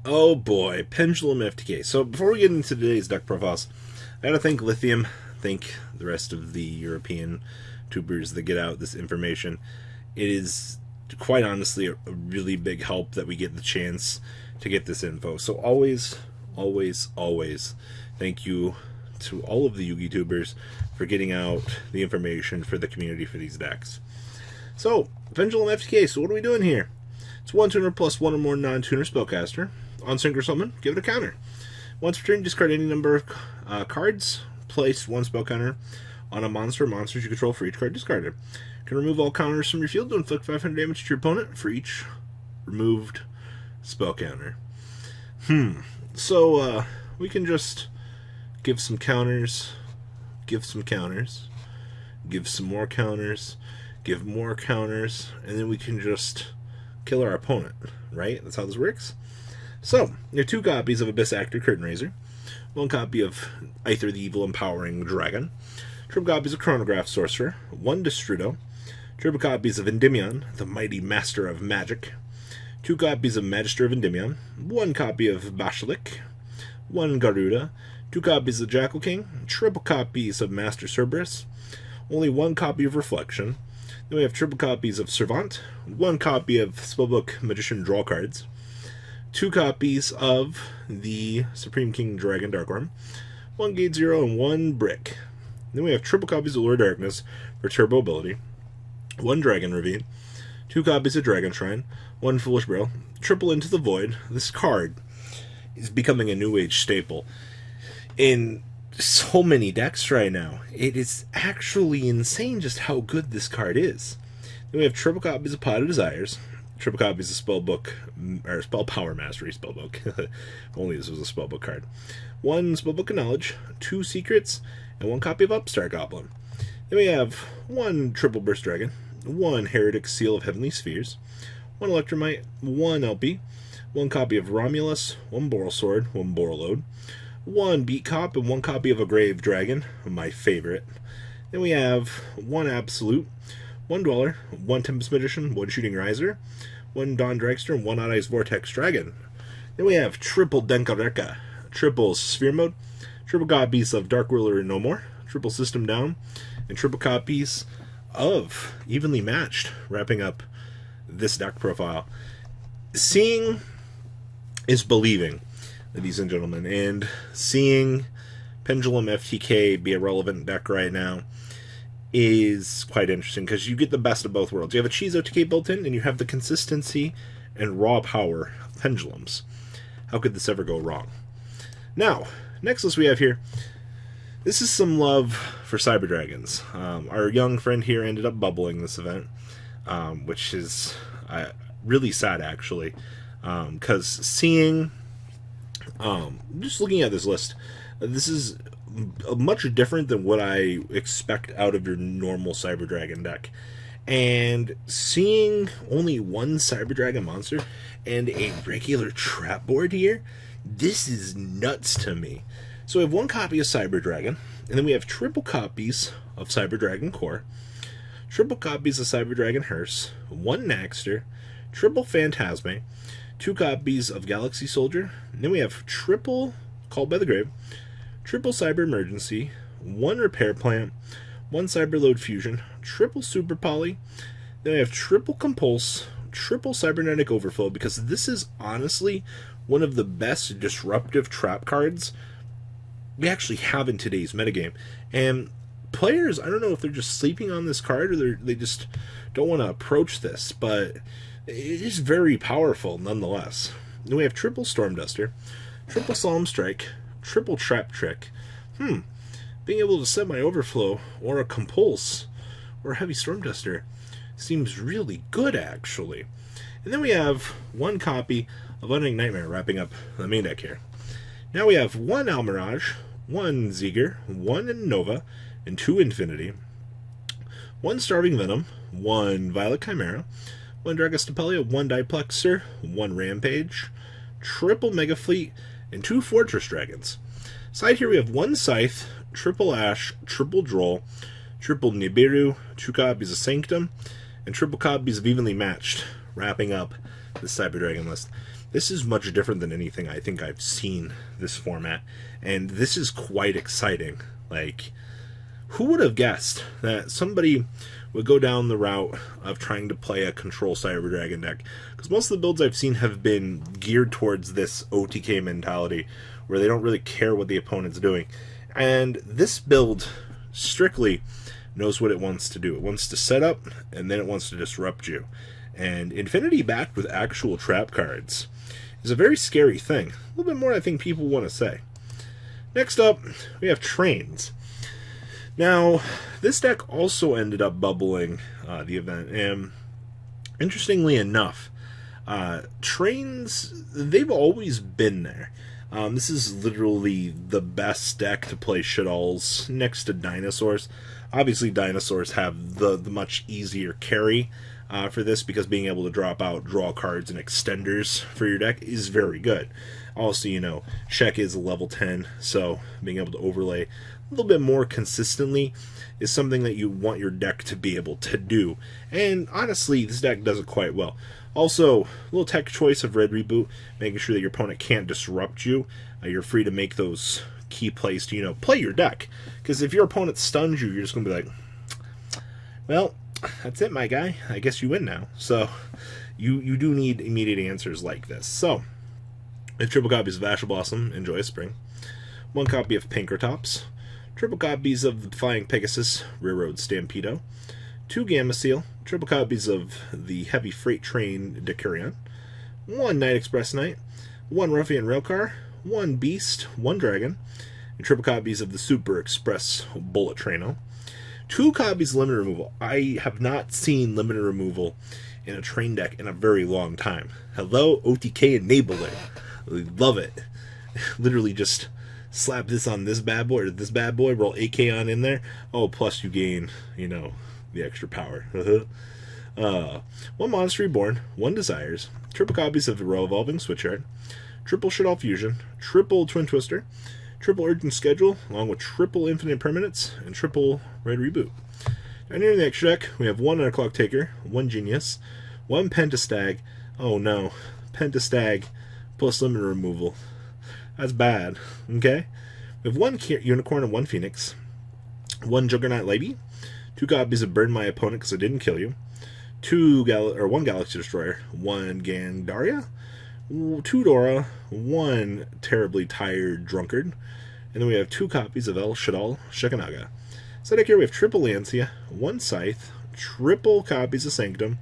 Oh boy, Pendulum FTK. So before we get into today's deck profiles, I gotta thank Lithium, thank the rest of the European tubers that get out this information. It is quite honestly a really big help that we get the chance to get this info. So always, always, always thank you to all of the Yugi tubers for getting out the information for the community for these decks. So, Pendulum FTK, so what are we doing here? It's one tuner plus one or more non-tuner spellcaster. On sync or summon, give it a counter. Once per turn, discard any number of cards. Place one spell counter on a monster or monsters you control for each card discarded. You can remove all counters from your field to inflict 500 damage to your opponent for each removed spell counter. So, we can just give some counters, give some counters, give some more counters, give more counters, and then we can just kill our opponent, right? That's how this works. So, you have two copies of Abyss Actor Curtain Raiser, one copy of Aether the Evil Empowering Dragon, triple copies of Chronograph Sorcerer, one Destrudo, triple copies of Endymion, the Mighty Master of Magic, two copies of Magister of Endymion, one copy of Basilisk, one Garuda, two copies of Jackal King, triple copies of Master Cerberus, only one copy of Reflection. Then we have triple copies of Servant, one copy of Spellbook Magician Draw Cards, two copies of the Supreme King Dragon Darkworm, one Gate Zero, and one Brick. Then we have triple copies of Lure Darkness for turbo ability, one Dragon Ravine, two copies of Dragon Shrine, one Foolish Barrel, triple Into the Void. This card is becoming a new age staple in so many decks right now. It is actually insane just how good this card is. Then we have triple copies of Pot of Desires, triple copies of Spellbook, or Spell Power Mastery Spellbook. Only this was a Spellbook card. One Spellbook of Knowledge, two Secrets, and one copy of Upstart Goblin. Then we have one Triple Burst Dragon, one Heretic Seal of Heavenly Spheres, one Electromite, one LP, one copy of Romulus, one Boral Sword, one Borreload, one Beat Cop, and one copy of a Grave Dragon, my favorite. Then we have one Absolute, one Dweller, one Tempest Magician, one Shooting Riser, one Dawn Dragster, and one Odd Eyes Vortex Dragon. Then we have triple Denkareka, triple Sphere Mode, triple copies of Dark Ruler No More, triple System Down, and triple copies of Evenly Matched, wrapping up this deck profile. Seeing is believing, ladies and gentlemen, and seeing Pendulum FTK be a relevant deck right now is quite interesting because you get the best of both worlds. You have a Cheese OTK built in, and you have the consistency and raw power of pendulums. How could this ever go wrong? Now, next list we have here, this is some love for Cyber Dragons. Our young friend here ended up bubbling this event, which is really sad actually, because seeing, just looking at this list, this is much different than what I expect out of your normal Cyber Dragon deck. And seeing only one Cyber Dragon monster and a regular trap board here, this is nuts to me. So we have one copy of Cyber Dragon, and then we have triple copies of Cyber Dragon Core, triple copies of Cyber Dragon Hearse, one Naxter, triple Phantasme, two copies of Galaxy Soldier, and then we have triple Called by the Grave, triple Cyber Emergency, one Repair Plant, one Cyber Load Fusion, triple Super Poly, then we have triple Compulse, triple Cybernetic Overflow, because this is honestly one of the best disruptive trap cards we actually have in today's metagame. And players, I don't know if they're just sleeping on this card or they just don't want to approach this, but it is very powerful nonetheless. Then we have triple Storm Duster, triple Solemn Strike, triple Trap Trick. Being able to set my Overflow or a Compulse or a Heavy Storm Duster seems really good actually. And then we have one copy of Unending Nightmare wrapping up the main deck here. Now we have one Almirage, one Zeger, one Nova, and two Infinity, one Starving Venom, one Violet Chimera, one Dragostapelia, one Diplexer, one Rampage, triple Mega Fleet, and two Fortress Dragons. Side here we have one Scythe, triple Ash, triple Droll, triple Nibiru, two copies of Sanctum, and triple copies of Evenly Matched, wrapping up the Cyber Dragon list. This is much different than anything I think I've seen this format, and this is quite exciting. Like, who would have guessed that somebody would go down the route of trying to play a control Cyber Dragon deck? Because most of the builds I've seen have been geared towards this OTK mentality, where they don't really care what the opponent's doing. And this build strictly knows what it wants to do. It wants to set up, and then it wants to disrupt you. And Infinity backed with actual trap cards is a very scary thing. A little bit more I think people want to say. Next up, we have Trains. Now, this deck also ended up bubbling the event, and interestingly enough, Trains, they've always been there. This is literally the best deck to play Shadalls next to Dinosaurs. Obviously, Dinosaurs have the much easier carry for this, because being able to draw cards and extenders for your deck is very good. Also, you know, Shek is a level 10, so being able to overlay a little bit more consistently is something that you want your deck to be able to do. And honestly, this deck does it quite well. Also, a little tech choice of Red Reboot, making sure that your opponent can't disrupt you. You're free to make those key plays to, you know, play your deck. Because if your opponent stuns you, you're just going to be like, well, that's it, my guy. I guess you win now. So, you do need immediate answers like this. So, with triple copies of Ashel Blossom, Enjoy Spring. 1 copy of Pinkertops. Triple copies of the Flying Pegasus, Railroad Stampedo. 2 Gamma Seal. Triple copies of the Heavy Freight Train, Decurion. 1 Night Express Knight. 1 Ruffian Railcar. 1 Beast. 1 Dragon. And triple copies of the Super Express Bullet Traino. 2 copies of Limited Removal. I have not seen Limited Removal in a train deck in a very long time. Hello, OTK Enabler. Love it. Literally just slap this on this bad boy, or this bad boy, roll 8k on in there. Oh, plus you gain, you know, the extra power. 1 Monster Reborn, 1 Desires, triple copies of the Evolving Switchyard, triple Shadal Fusion, triple Twin Twister, triple Urgent Schedule, along with triple Infinite Permanence, and triple Red Reboot. Down here in the extra deck, we have 1 Underclock Taker, 1 Genius, 1 Pentastag. Oh no, Pentastag plus Limited Removal. That's bad. Okay? We have 1 Unicorn and 1 Phoenix, 1 Juggernaut Lady, 2 copies of Burn My Opponent because I didn't kill you, 1 Galaxy Destroyer, 1 Gandaria, 2 Dora, 1 Terribly Tired Drunkard, and then we have 2 copies of El Shadal Shekanaga. So deck here we have triple Lancia, 1 Scythe, triple copies of Sanctum,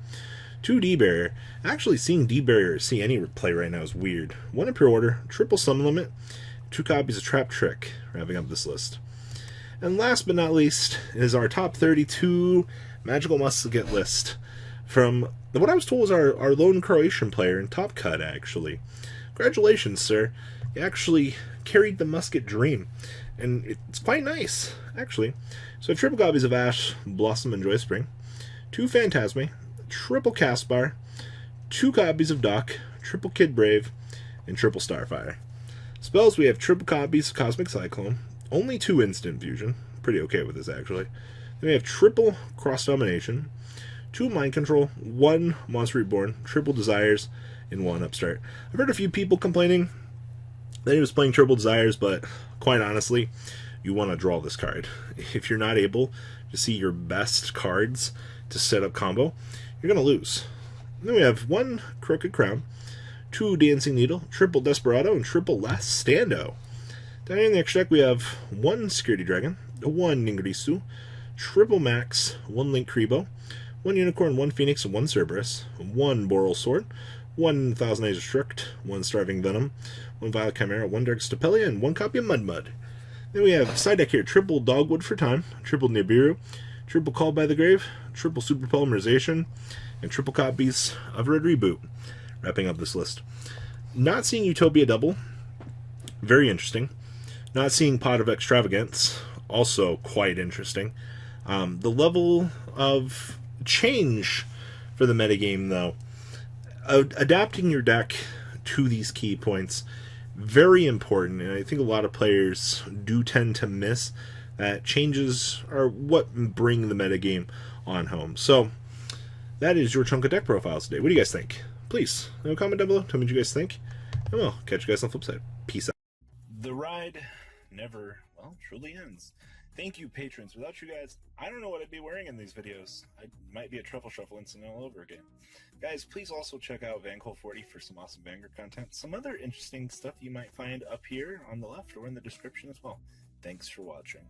2 D-Barrier. Actually, seeing D-Barrier see any play right now is weird. 1 Imperial Order, triple Summon Limit, 2 copies of Trap Trick, wrapping up this list. And last but not least is our top 32 Magical Musket list from what I was told was our lone Croatian player in Top Cut, actually. Congratulations, sir. You actually carried the Musket dream. And it's quite nice, actually. So I have triple copies of Ash, Blossom, and Joy Spring, 2 Phantasme, triple Caspar, 2 copies of Doc, triple Kid Brave, and triple Starfire. Spells, we have triple copies of Cosmic Cyclone, only 2 Instant Fusion, pretty okay with this actually. Then we have triple Cross Domination, 2 Mind Control, 1 Monster Reborn, triple Desires, and 1 Upstart. I've heard a few people complaining that he was playing triple Desires, but quite honestly, you want to draw this card. If you're not able to see your best cards to set up combo, you're going to lose. Then we have 1 Crooked Crown, 2 Dancing Needle, triple Desperado, and triple Last Stando. Down here in the extra deck, we have 1 Security Dragon, 1 Ningrisu, triple Max, 1 Link Kribo, 1 Unicorn, 1 Phoenix, and 1 Cerberus, 1 Boral Sword, 1 Thousand Eyes Restrict, 1 Starving Venom, 1 Violet Chimera, 1 Dark Stapelia, and 1 copy of Mud. Then we have side deck here, triple Dogwood for Time, triple Nibiru, triple Called by the Grave, triple Super Polymerization, and triple copies of Red Reboot, wrapping up this list. Not seeing Utopia double, very interesting. Not seeing Pot of Extravagance, also quite interesting. The level of change for the metagame, though, adapting your deck to these key points, very important, and I think a lot of players do tend to miss that changes are what bring the metagame on home. So, that is your chunk of deck profiles today. What do you guys think? Please, leave a comment down below. Tell me what you guys think. And we'll catch you guys on the flip side. Peace out. The ride never, well, truly ends. Thank you, patrons. Without you guys, I don't know what I'd be wearing in these videos. I might be a truffle shuffle incident all over again. Guys, please also check out VanCole40 for some awesome Vanguard content. Some other interesting stuff you might find up here on the left or in the description as well. Thanks for watching.